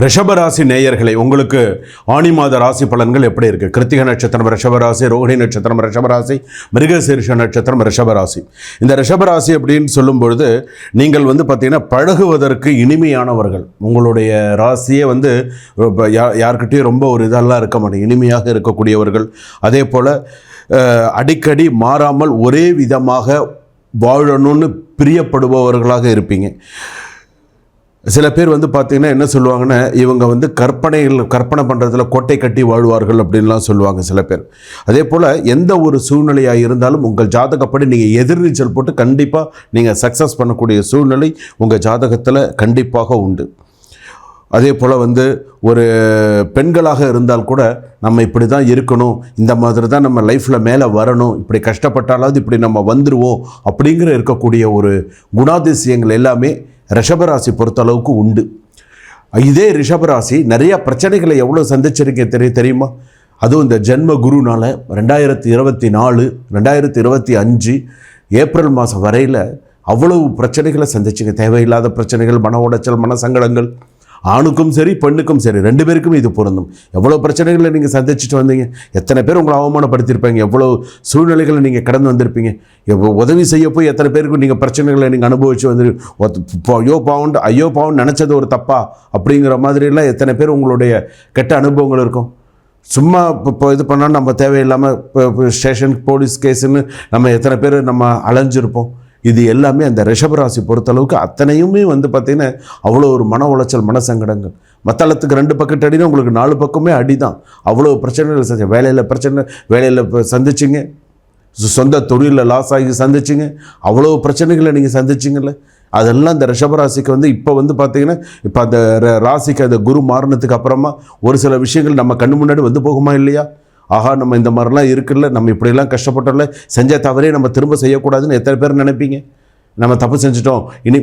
ரிஷபராசி நேயர்களை, உங்களுக்கு ஆணி மாத ராசி பலன்கள் எப்படி இருக்குது? கிருத்திகை நட்சத்திரம் ரிஷபராசி, ரோகிணி நட்சத்திரம் ரிஷபராசி, மிருகசீரிஷ நட்சத்திரம் ரிஷபராசி. இந்த ரிஷபராசி அப்படின்னு சொல்லும்பொழுது நீங்கள் பார்த்தீங்கன்னா பழகுவதற்கு இனிமையானவர்கள். உங்களுடைய ராசியே யார்கிட்டையும் ரொம்ப ஒரு இதெல்லாம் இருக்க மாட்டேங்க, இனிமையாக இருக்கக்கூடியவர்கள். அதே போல் அடிக்கடி மாறாமல் ஒரே விதமாக வாழணும்னு பிரியப்படுபவர்களாக இருப்பீங்க. சில பேர் பார்த்தீங்கன்னா என்ன சொல்லுவாங்கன்னா, இவங்க கற்பனை பண்ணுறதுல கோட்டை கட்டி வாழ்வார்கள் அப்படின்லாம் சொல்லுவாங்க சில பேர். அதே போல் எந்த ஒரு சூழ்நிலையாக இருந்தாலும் உங்கள் ஜாதகப்படி நீங்கள் எதிர்நீச்சல் போட்டு கண்டிப்பாக நீங்கள் சக்ஸஸ் பண்ணக்கூடிய சூழ்நிலை உங்கள் ஜாதகத்தில் கண்டிப்பாக உண்டு. அதே போல் ஒரு பெண்களாக இருந்தால் கூட நம்ம இப்படி தான் இருக்கணும், இந்த மாதிரி தான் நம்ம லைஃப்பில் மேலே வரணும், இப்படி கஷ்டப்பட்டாலாவது இப்படி நம்ம வந்துடுவோம் அப்படிங்கிற இருக்கக்கூடிய ஒரு குணாதிசயங்கள் எல்லாமே ரிஷபராசி பொறுத்தளவுக்கு உண்டு. இதே ரிஷபராசி நிறைய பிரச்சனைகளை எவ்வளோ சந்திச்சிருக்கேன் தெரியுமா? அதுவும் இந்த ஜென்ம குருனால் 2024 2025 ஏப்ரல் மாதம் வரையில் அவ்வளவு பிரச்சனைகளை சந்திச்சுங்க. தேவையில்லாத பிரச்சனைகள், மன உடைச்சல், மன சங்கடங்கள். ஆணுக்கும் சரி பெண்ணுக்கும் சரி 2 பேருக்கும் இது பொருந்தும். எவ்வளோ பிரச்சனைகளை நீங்கள் சந்திச்சுட்டு வந்தீங்க, எத்தனை பேர் உங்களை அவமானப்படுத்தியிருப்பாங்க, எவ்வளோ சூழ்நிலைகளை நீங்கள் கடந்து வந்திருப்பீங்க. உதவி செய்ய போய் எத்தனை பேருக்கு நீங்கள் பிரச்சனைகளை நீங்கள் அனுபவிச்சு ஐயோ பாவம் நினச்சது ஒரு தப்பா அப்படிங்கிற மாதிரிலாம் எத்தனை பேர் உங்களுடைய கெட்ட அனுபவங்கள் இருக்கும். சும்மா இப்போ இது பண்ணால் நம்ம தேவையில்லாமல் ஸ்டேஷன் போலீஸ் கேஸுன்னு நம்ம எத்தனை பேர் நம்ம அலைஞ்சிருப்போம். இது எல்லாமே அந்த ரிஷபராசி பொறுத்தளவுக்கு அத்தனையுமே பார்த்திங்கன்னா அவ்வளோ ஒரு மன உளைச்சல், மன சங்கடங்கள். மத்தளத்துக்கு 2 பக்கெட் அடினா உங்களுக்கு 4 பக்கமே அடி தான். அவ்வளோ பிரச்சனைகள் சந்திச்சு, வேலையில் சந்திச்சிங்க, சொந்த தொழிலில் லாஸ் ஆகி சந்திச்சிங்க, அவ்வளோ பிரச்சனைகளை நீங்கள் சந்திச்சிங்கல்ல. அதெல்லாம் இந்த ரிஷபராசிக்கு இப்போ பார்த்திங்கன்னா இப்போ அந்த ராசிக்கு அந்த குரு மாறினதுக்கு அப்புறமா ஒரு சில விஷயங்கள் நம்ம கண்ணு முன்னாடி போகுமா இல்லையா? ஆஹா, நம்ம இந்த மாதிரிலாம் இருக்குல்ல, நம்ம இப்படிலாம் கஷ்டப்பட்டோம்ல, செஞ்ச தவறே நம்ம திரும்ப செய்யக்கூடாதுன்னு எத்தனை பேர் நினைப்பீங்க? நம்ம தப்பு செஞ்சிட்டோம், இனி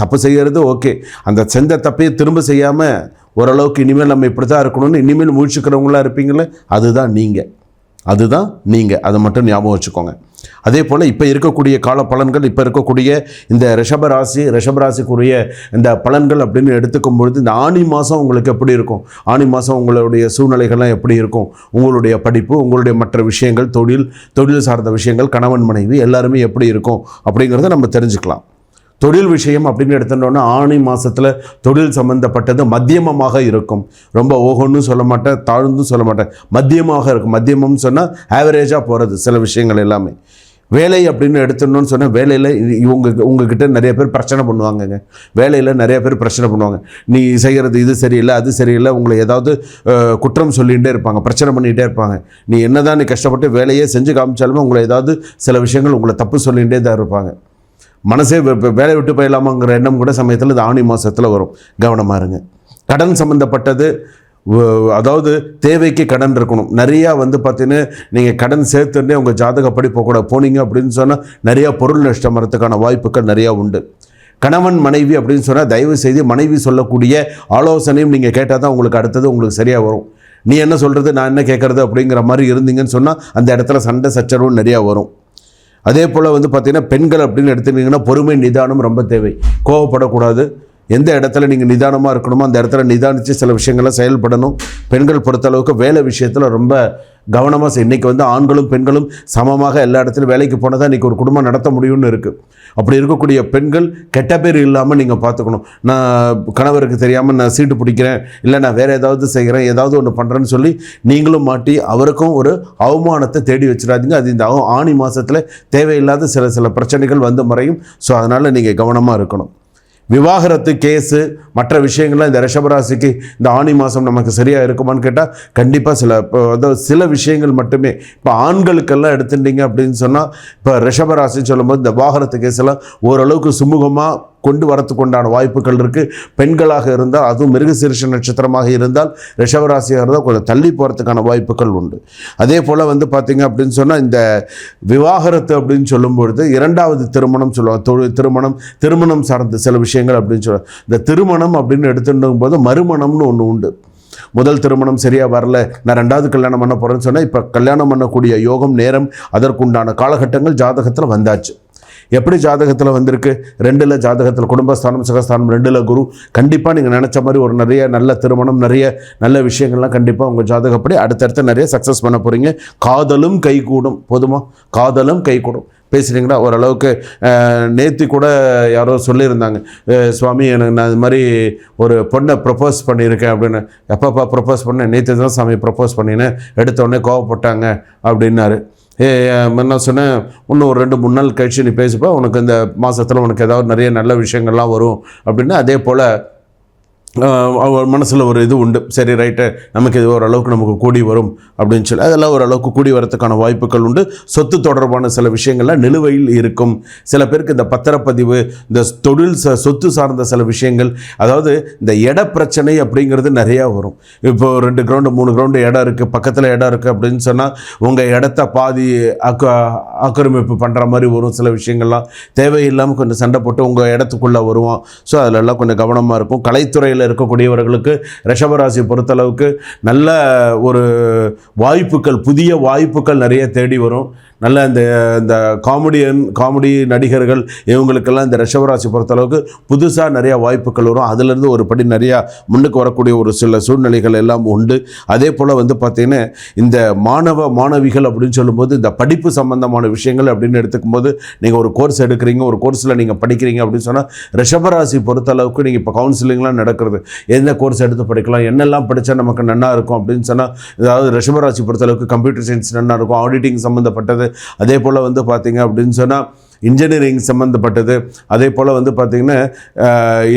தப்பு செய்கிறது ஓகே, அந்த செஞ்ச தப்பையே திரும்ப செய்யாமல் ஓரளவுக்கு இனிமேல் நம்ம இப்படி தான் இருக்கணும்னு இனிமேல் முழிச்சுக்கிறவங்களாம் இருப்பீங்களே, அதுதான் நீங்கள். அதை மட்டும் ஞாபகம் வச்சுக்கோங்க. அதே போல் இப்போ இருக்கக்கூடிய கால பலன்கள், இப்போ இருக்கக்கூடிய இந்த ரிஷபராசிக்குரிய இந்த பலன்கள் அப்படின்னு எடுத்துக்கும் பொழுது இந்த ஆணி மாதம் உங்களுக்கு எப்படி இருக்கும்? ஆணி மாதம் உங்களுடைய சூழ்நிலைகள்லாம் எப்படி இருக்கும்? உங்களுடைய படிப்பு, உங்களுடைய மற்ற விஷயங்கள், தொழில் சார்ந்த விஷயங்கள், கணவன் மனைவி எல்லாருமே எப்படி இருக்கும் அப்படிங்கிறத நம்ம தெரிஞ்சுக்கலாம். தொழில் விஷயம் அப்படின்னு எடுத்துட்டோன்னா ஆணி மாதத்தில் தொழில் சம்மந்தப்பட்டது மத்தியமமாக இருக்கும். ரொம்ப ஓகோன்னு சொல்ல மாட்டேன், தாழ்ந்தும் சொல்ல மாட்டேன், மத்தியமாக இருக்கும். மத்தியமம்னு சொன்னால் ஆவரேஜாக போகிறது சில விஷயங்கள் எல்லாமே. வேலை அப்படின்னு எடுத்துடணும்னு சொன்னால் வேலையில் உங்ககிட்ட நிறைய பேர் பிரச்சனை பண்ணுவாங்கங்க. வேலையில் நிறைய பேர் பிரச்சனை பண்ணுவாங்க. நீ செய்கிறது இது சரியில்லை, அது சரியில்லை, உங்களை ஏதாவது குற்றம் சொல்லிகிட்டே இருப்பாங்க, பிரச்சனை பண்ணிகிட்டே இருப்பாங்க. நீ என்னதான் கஷ்டப்பட்டு வேலையே செஞ்சு காமிச்சாலுமே உங்களை ஏதாவது சில விஷயங்கள் உங்களை தப்பு சொல்லிகிட்டே தான் இருப்பாங்க. மனசே வேலை விட்டு போயிடலாமாங்கிற எண்ணம் கூட சமயத்தில் இந்த ஆணி மாதத்தில் வரும். கவனமாக இருங்க. கடன் சம்மந்தப்பட்டது, அதாவது தேவைக்கு கடன் இருக்கணும். நிறையா பார்த்தீங்கன்னா நீங்கள் கடன் சேர்த்துட்டே உங்கள் ஜாதகப்படி போனீங்க அப்படின்னு சொன்னால் நிறையா பொருள் நஷ்டம் வரத்துக்கான வாய்ப்புகள் நிறையா உண்டு. கணவன் மனைவி அப்படின்னு சொன்னால் தயவு செய்து மனைவி சொல்லக்கூடிய ஆலோசனையும் நீங்கள் கேட்டால் தான் உங்களுக்கு அடுத்தது உங்களுக்கு சரியாக வரும். நீ என்ன சொல்கிறது, நான் என்ன கேட்குறது அப்படிங்கிற மாதிரி இருந்தீங்கன்னு சொன்னால் அந்த இடத்துல சண்டை சச்சரவும் நிறையா வரும். அதே போல் பார்த்திங்கன்னா பெண்கள் அப்படின்னு எடுத்துக்கிட்டிங்கன்னா பொறுமை, நிதானம் ரொம்ப தேவை. கோவப்படக்கூடாது. எந்த இடத்துல நீங்கள் நிதானமாக இருக்கணுமோ அந்த இடத்துல நிதானித்து சில விஷயங்களை செயல்படணும். பெண்கள் பொறுத்தளவுக்கு வேலை விஷயத்தில் ரொம்ப கவனமாக இன்றைக்கி ஆண்களும் பெண்களும் சமமாக எல்லா இடத்துலையும் வேலைக்கு போனால் தான் இன்றைக்கி ஒரு குடும்பம் நடத்த முடியும்னு இருக்குது. அப்படி இருக்கக்கூடிய பெண்கள் கெட்ட பேர் இல்லாமல் நீங்கள் பார்த்துக்கணும். நான் கணவருக்கு தெரியாமல் நான் சீட்டு பிடிக்கிறேன், இல்லை நான் வேறு ஏதாவது செய்கிறேன், ஏதாவது ஒன்று பண்ணுறேன்னு சொல்லி நீங்களும் மாட்டி அவருக்கும் ஒரு அவமானத்தை தேடி வச்சிடாதீங்க. அது இந்த ஆணி மாதத்தில் தேவையில்லாத சில பிரச்சனைகள் மறையும். ஸோ அதனால் நீங்கள் கவனமாக இருக்கணும். விவாகரத்து கேஸு மற்ற விஷயங்கள்லாம் இந்த ரிஷபராசிக்கு இந்த ஆணி மாதம் நமக்கு சரியாக இருக்குமான்னு கேட்டால் கண்டிப்பாக சில விஷயங்கள் மட்டுமே. இப்போ ஆண்களுக்கெல்லாம் எடுத்துட்டீங்க அப்படின்னு சொன்னால் இப்போ ரிஷபராசின்னு சொல்லும்போது இந்த விவாகரத்து கேஸெல்லாம் ஓரளவுக்கு சுமூகமாக கொண்டு வரத்துக்கு உண்டான வாய்ப்புகள் இருக்குது. பெண்களாக இருந்தால், அதுவும் மிருகசீரிஷ நட்சத்திரமாக இருந்தால், ரிஷபராசியாக இருந்தால் கொஞ்சம் தள்ளி போகிறதுக்கான வாய்ப்புகள் உண்டு. அதே போல் பார்த்திங்க அப்படின்னு சொன்னால் இந்த விவாகரத்து அப்படின்னு சொல்லும்பொழுது 2வது திருமணம் சொல்லுவாங்க. திருமணம் சார்ந்த சில விஷயங்கள் அப்படின்னு சொல்லுவாங்க. இந்த திருமணம் அப்படின்னு எடுத்துடும் போது மறுமணம்னு ஒன்று உண்டு. முதல் திருமணம் சரியாக வரல, நான் 2வது கல்யாணம் பண்ண போகிறேன்னு சொன்னால் இப்போ கல்யாணம் பண்ணக்கூடிய யோகம், நேரம், அதற்குண்டான காலகட்டங்கள் ஜாதகத்தில் வந்தாச்சு. எப்படி ஜாதகத்தில் வந்திருக்கு? 2ல் ஜாதகத்தில் குடும்பஸ்தானம் சுகஸ்தானம், 2ல் குரு. கண்டிப்பாக நீங்கள் நினச்ச மாதிரி ஒரு நிறைய நல்ல திருமணம், நிறைய நல்ல விஷயங்கள்லாம் கண்டிப்பாக உங்கள் ஜாதகப்படி அடுத்தடுத்து நிறைய சக்ஸஸ் பண்ண போகிறீங்க. காதலும் கைகூடும். போதுமா? காதலும் கைகூடும். பேசுகிறீங்களா? ஓரளவுக்கு நேற்று கூட யாரோ சொல்லியிருந்தாங்க, சுவாமி எனக்கு நான் இது மாதிரி ஒரு பொண்ணை ப்ரப்போஸ் பண்ணியிருக்கேன் அப்படின்னு. எப்பப்பா ப்ரப்போஸ் பண்ணேன்? நேற்று தான் சாமி ப்ரப்போஸ் பண்ணினேன், எடுத்தோடனே கோவப்பட்டாங்க அப்படின்னாரு. என்ன சொன்னேன், இன்னும் ஒரு 2-3 நாள் கழிச்சு நீ பேசுப்பா, உனக்கு இந்த மாதத்தில் உனக்கு ஏதாவது நிறைய நல்ல விஷயங்கள்லாம் வரும் அப்படின்னு. அதே போல் அவர் மனசில் ஒரு இது உண்டு, சரி ரைட்டு நமக்கு இது ஓரளவுக்கு நமக்கு கூடி வரும் அப்படின்னு சொல்லி அதெல்லாம் ஓரளவுக்கு கூடி வரத்துக்கான வாய்ப்புகள் உண்டு. சொத்து தொடர்பான சில விஷயங்கள்லாம் நிலுவையில் இருக்கும். சில பேருக்கு இந்த பத்திரப்பதிவு, இந்த தொழில் சொத்து சார்ந்த சில விஷயங்கள், அதாவது இந்த இட பிரச்சனை அப்படிங்கிறது நிறையா வரும். இப்போ 2 கிரவுண்டு 3 கிரவுண்டு இடம் இருக்குது, பக்கத்தில் இடம் இருக்குது அப்படின்னு சொன்னால் உங்கள் இடத்த பாதி ஆக்கிரமிப்பு பண்ணுற மாதிரி வரும். சில விஷயங்கள்லாம் தேவையில்லாமல் கொஞ்சம் சண்டை போட்டு உங்கள் இடத்துக்குள்ளே வருவான். ஸோ அதிலெல்லாம் கொஞ்சம் கவனமாக இருக்கும். கலைத்துறையில் இருக்கக்கூடியவர்களுக்கு ரிஷபராசி பொறுத்தளவுக்கு நல்ல ஒரு வாய்ப்புகள், புதிய வாய்ப்புகள் நிறைய தேடி வரும். நல்ல இந்த காமெடி நடிகர்கள் இவங்களுக்கெல்லாம் இந்த ரிஷபராசி பொறுத்தளவுக்கு புதுசாக நிறையா வாய்ப்புகள் வரும். அதிலிருந்து ஒரு படி நிறையா முன்னுக்கு வரக்கூடிய ஒரு சில சூழ்நிலைகள் எல்லாம் உண்டு. அதே போல் பார்த்திங்கன்னா இந்த மாணவிகள் அப்படின்னு சொல்லும்போது இந்த படிப்பு சம்பந்தமான விஷயங்கள் அப்படின்னு எடுத்துக்கும் போது நீங்கள் ஒரு கோர்ஸ் எடுக்கிறீங்க, ஒரு கோர்ஸில் நீங்கள் படிக்கிறீங்க அப்படின்னு சொன்னால் ரிஷபராசி பொறுத்தளவுக்கு நீங்கள் இப்போ கவுன்சிலிங்லாம் நடக்கிறது, எந்த கோர்ஸ் எடுத்து படிக்கலாம், என்னெல்லாம் படித்தா நமக்கு நல்லா இருக்கும் அப்படின்னு சொன்னால், அதாவது ரிஷபராசி பொறுத்தளவுக்கு கம்ப்யூட்டர் சயின்ஸ் நல்லா இருக்கும், ஆடிட்டிங் சம்மந்தப்பட்டது, அதே போல் பார்த்தீங்க அப்படின்னு சொன்னால் இன்ஜினியரிங் சம்மந்தப்பட்டது, அதே போல் பார்த்திங்கன்னா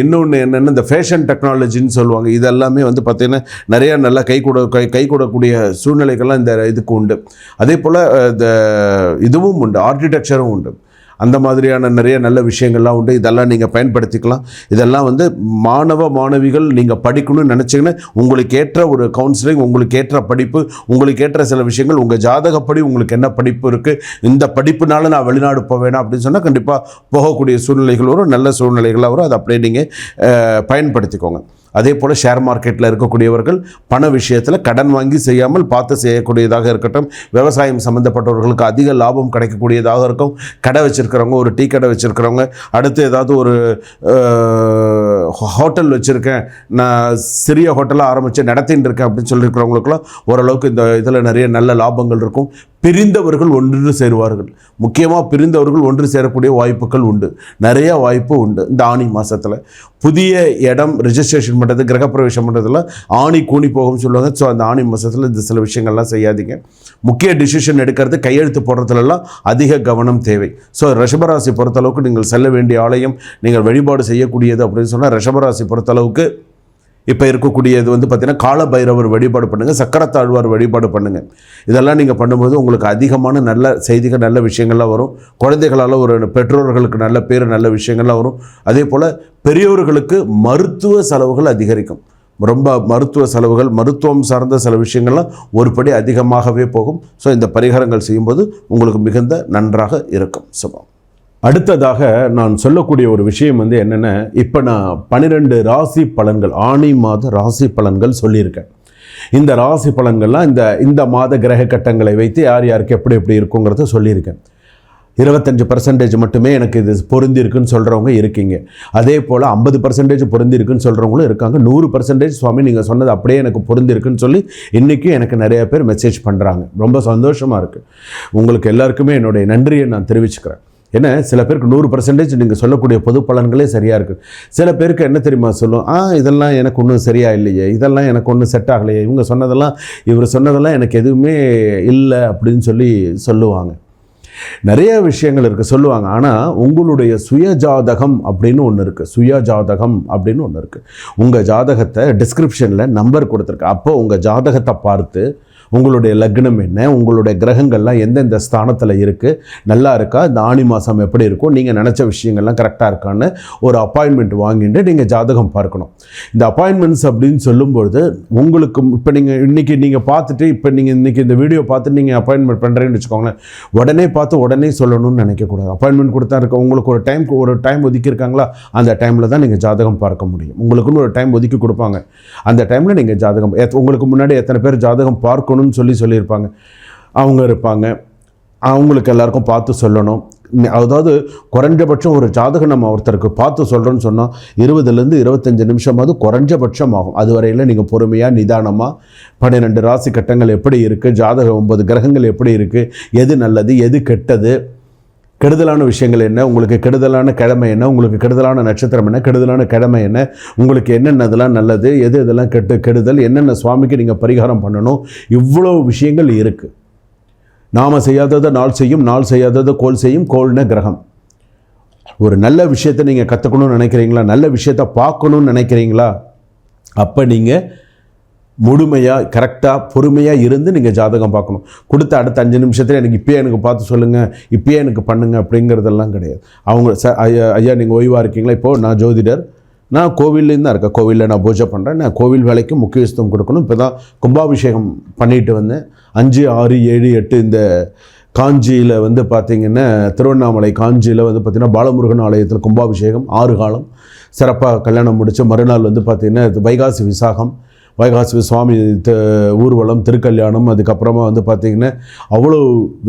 இன்னொன்று என்னென்னா இந்த ஃபேஷன் டெக்னாலஜின்னு சொல்லுவாங்க. இதெல்லாமே பார்த்திங்கன்னா நிறையா நல்லா கை கூடக்கூடிய சூழ்நிலைகள்லாம் இந்த இதுக்கு உண்டு. அதே போல் இந்த இதுவும் உண்டு, ஆர்கிடெக்சரும் உண்டு. அந்த மாதிரியான நிறைய நல்ல விஷயங்கள்லாம் உண்டு. இதெல்லாம் நீங்கள் பயன்படுத்திக்கலாம். இதெல்லாம் மாணவிகள் நீங்கள் படிக்கணும்னு நினச்சிங்கன்னா உங்களுக்கு ஏற்ற ஒரு கவுன்சிலிங், உங்களுக்கு ஏற்ற படிப்பு, உங்களுக்கு ஏற்ற சில விஷயங்கள், உங்கள் ஜாதகப்படி உங்களுக்கு என்ன படிப்பு இருக்குது, இந்த படிப்புனால நான் வெளிநாடு போவேனா அப்படின்னு சொன்னால் கண்டிப்பாக போகக்கூடிய சூழ்நிலைகள் வரும், நல்ல சூழ்நிலைகளாக வரும். அதை அப்படியே நீங்கள் பயன்படுத்திக்கோங்க. அதே போல் ஷேர் மார்க்கெட்டில் இருக்கக்கூடியவர்கள் பண விஷயத்தில் கடன் வாங்கி செய்யாமல் பார்த்து செய்யக்கூடியதாக இருக்கட்டும். விவசாயம் சம்மந்தப்பட்டவர்களுக்கு அதிக லாபம் கிடைக்கக்கூடியதாக இருக்கும். கடை வச்சுருக்கிறவங்க, ஒரு டீ கடை வச்சுருக்கிறவங்க, அடுத்து ஏதாவது ஒரு ஹோட்டல் வச்சுருக்கேன், நான் சிறிய ஹோட்டலாக ஆரம்பித்து நடத்தின்னு இருக்கேன் அப்படின்னு சொல்லியிருக்கிறவங்களுக்குலாம் ஓரளவுக்கு இந்த இதில் நிறைய நல்ல லாபங்கள் இருக்கும். பிரிந்தவர்கள் ஒன்று சேருவார்கள். முக்கியமாக பிரிந்தவர்கள் ஒன்று சேரக்கூடிய வாய்ப்புகள் உண்டு, நிறைய வாய்ப்பு உண்டு. இந்த ஆனி மாதத்தில் புதிய இடம் ரிஜிஸ்ட்ரேஷன் பண்ணுறது, கிரகப்பிரவேசம் பண்ணுறதுல ஆணி கூணி போகும்னு சொல்லுவாங்க. ஸோ அந்த ஆனி மாதத்தில் இந்த சில விஷயங்கள்லாம் செய்யாதீங்க. முக்கிய டிசிஷன் எடுக்கிறது, கையெழுத்து போடுறதுலாம் அதிக கவனம் தேவை. ஸோ ரிஷபராசி பொறுத்தளவுக்கு நீங்கள் செல்ல வேண்டிய ஆலயம், நீங்கள் வழிபாடு செய்யக்கூடியது அப்படின்னு சொன்னால் ரிஷபராசி பொறுத்தளவுக்கு இப்போ இருக்கக்கூடியது பார்த்திங்கன்னா கால பைரவர் வழிபாடு பண்ணுங்கள், சக்கரத்தாழ்வார் வழிபாடு பண்ணுங்கள். இதெல்லாம் நீங்கள் பண்ணும்போது உங்களுக்கு அதிகமான நல்ல செய்திகள், நல்ல விஷயங்கள்லாம் வரும். குழந்தைகளால் ஒரு பெற்றோர்களுக்கு நல்ல பேர், நல்ல விஷயங்கள்லாம் வரும். அதே போல் பெரியோர்களுக்கு மருத்துவ செலவுகள் அதிகரிக்கும். ரொம்ப மருத்துவ செலவுகள், மருத்துவம் சார்ந்த சில விஷயங்கள்லாம் ஒரு படி அதிகமாகவே போகும். ஸோ இந்த பரிகாரங்கள் செய்யும்போது உங்களுக்கு மிகுந்த நன்றாக இருக்கும். சுபம். அடுத்ததாக நான் சொல்லக்கூடிய ஒரு விஷயம் என்னென்னா, இப்போ நான் 12 ராசி பலன்கள், ஆணி மாத ராசி பலன்கள் சொல்லியிருக்கேன். இந்த ராசி பலன்கள்லாம் இந்த மாத கிரக கட்டங்களை வைத்து யார் யாருக்கு எப்படி எப்படி இருக்குங்கிறத சொல்லியிருக்கேன். 25% மட்டுமே எனக்கு இது பொருந்திருக்குன்னு சொல்கிறவங்க இருக்கீங்க. அதே போல் 50% பொருந்திருக்குன்னு சொல்கிறவங்களும் இருக்காங்க. 100% சுவாமி நீங்கள் சொன்னது அப்படியே எனக்கு பொருந்திருக்குன்னு சொல்லி இன்றைக்கும் எனக்கு நிறைய பேர் மெசேஜ் பண்ணுறாங்க. ரொம்ப சந்தோஷமாக இருக்குது. உங்களுக்கு எல்லாருக்குமே என்னுடைய நன்றியை நான் தெரிவிச்சுக்கிறேன். ஏன்னா சில பேருக்கு 100% நீங்கள் சொல்லக்கூடிய பொது பலன்களே சரியாக இருக்குது. சில பேருக்கு என்ன தெரியுமா சொல்லும், இதெல்லாம் எனக்கு ஒன்றும் சரியாக இல்லையே, இதெல்லாம் எனக்கு ஒன்றும் செட் ஆகலையே, இவங்க சொன்னதெல்லாம் இவர் சொன்னதெல்லாம் எனக்கு எதுவுமே இல்லை அப்படின்னு சொல்லுவாங்க. நிறைய விஷயங்கள் இருக்குது சொல்லுவாங்க. ஆனால் உங்களுடைய சுயஜாதகம் அப்படின்னு ஒன்று இருக்குது. சுயஜாதகம் அப்படின்னு ஒன்று இருக்குது. உங்கள் ஜாதகத்தை டிஸ்கிரிப்ஷனில் நம்பர் கொடுத்துருக்கு. அப்போ உங்கள் ஜாதகத்தை பார்த்து உங்களுடைய லக்னம் என்ன, உங்களுடைய கிரகங்கள்லாம் எந்தெந்த ஸ்தானத்தில் இருக்குது, நல்லா இருக்கா, இந்த ஆணி மாதம் எப்படி இருக்கும், நீங்கள் நினச்ச விஷயங்கள்லாம் கரெக்டாக இருக்கான்னு ஒரு அப்பாயின்மெண்ட் வாங்கிட்டு நீங்கள் ஜாதகம் பார்க்கணும். இந்த அப்பாயின்மெண்ட்ஸ் அப்படின்னு சொல்லும்பொழுது உங்களுக்கு இப்போ இன்றைக்கி நீங்கள் பார்த்துட்டு, இப்போ நீங்கள் இன்றைக்கி இந்த வீடியோ பார்த்துட்டு நீங்கள் அப்பாயின்மெண்ட் பண்ணுறேன்னு வச்சுக்கோங்களேன், உடனே பார்த்து உடனே சொல்லணும்னு நினைக்கக்கூடாது. அப்பாயின்மெண்ட் கொடுத்தா இருக்க உங்களுக்கு ஒரு டைம் ஒதுக்கியிருக்காங்களா, அந்த டைமில் தான் நீங்கள் ஜாதகம் பார்க்க முடியும். உங்களுக்குன்னு ஒரு டைம் ஒதுக்கி கொடுப்பாங்க. அந்த டைமில் நீங்கள் ஜாதகம், உங்களுக்கு முன்னாடி எத்தனை பேர் ஜாதகம் பார்க்கணும் சொல்லியிருப்பாங்க, அவங்க இருப்பாங்க. அவங்களுக்கு எல்லாருக்கும் பார்த்து சொல்லணும். அதாவது குறைஞ்சபட்சம் ஒரு ஜாதகம் நம்ம ஒருத்தருக்கு பார்த்து சொல்கிறோன்னு சொன்னால் 20லேருந்து 25 நிமிஷமாவது குறைஞ்சபட்சம் ஆகும். அது வரையில் நீங்கள் பொறுமையாக நிதானமாக 12 ராசி கட்டங்கள் எப்படி இருக்குது, ஜாதகம் 9 கிரகங்கள் எப்படி இருக்குது, எது நல்லது எது கெட்டது, கெடுதலான விஷயங்கள் என்ன, உங்களுக்கு கெடுதலான கிழமை என்ன, உங்களுக்கு கெடுதலான நட்சத்திரம் என்ன, கெடுதலான கிழமை என்ன, உங்களுக்கு என்னென்னதெல்லாம் நல்லது, எது இதெல்லாம் கெடுதல், என்னென்ன சுவாமிக்கு நீங்கள் பரிகாரம் பண்ணணும், இவ்வளோ விஷயங்கள் இருக்குது. நாம் செய்யாததை நாள் செய்யும், நாள் செய்யாததை கோள் செய்யும், கோள்ன கிரகம். ஒரு நல்ல விஷயத்தை நீங்கள் கற்றுக்கணும்னு நினைக்கிறீங்களா, நல்ல விஷயத்தை பார்க்கணுன்னு நினைக்கிறீங்களா, அப்போ நீங்கள் முழுமையாக கரெக்டாக பொறுமையாக இருந்து நீங்கள் ஜாதகம் பார்க்கணும். கொடுத்த அடுத்த 5 நிமிஷத்தில் எனக்கு பார்த்து சொல்லுங்கள், இப்பயே எனக்கு பண்ணுங்கள் அப்படிங்கிறதெல்லாம் கிடையாது. அவங்க ஐயா நீங்கள் ஓய்வாக இருக்கீங்களா, இப்போது நான் ஜோதிடர், நான் கோவில்லேருந்து தான் இருக்கேன், கோவிலில் நான் பூஜை பண்ணுறேன், நான் கோவில் வேலைக்கு முக்கியத்துவம் கொடுக்கணும். இப்போ தான் கும்பாபிஷேகம் பண்ணிட்டு வந்தேன். 5, 6, 7, 8 இந்த காஞ்சியில் வந்து பார்த்திங்கன்னா திருவண்ணாமலை காஞ்சியில் வந்து பார்த்திங்கன்னா பாலமுருகன் ஆலயத்தில் கும்பாபிஷேகம் 6 காலம் சிறப்பாக கல்யாணம் முடித்து மறுநாள் வந்து பார்த்திங்கன்னா வைகாசி விசாகம், வைகாசி சுவாமி ஊர்வலம், திருக்கல்யாணம், அதுக்கப்புறமா வந்து பார்த்திங்கன்னா அவ்வளோ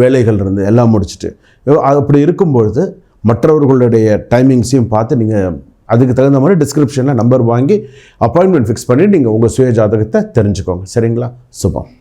வேலைகள் இருந்து எல்லாம் முடிச்சுட்டு அப்படி இருக்கும்பொழுது மற்றவர்களுடைய டைமிங்ஸையும் பார்த்து நீங்கள் அதுக்கு தகுந்த மாதிரி டிஸ்கிரிப்ஷனில் நம்பர் வாங்கி அப்பாயின்மெண்ட் ஃபிக்ஸ் பண்ணி நீங்கள் உங்கள் சுய ஜாதகத்தை தெரிஞ்சுக்கோங்க. சரிங்களா? சுபம்.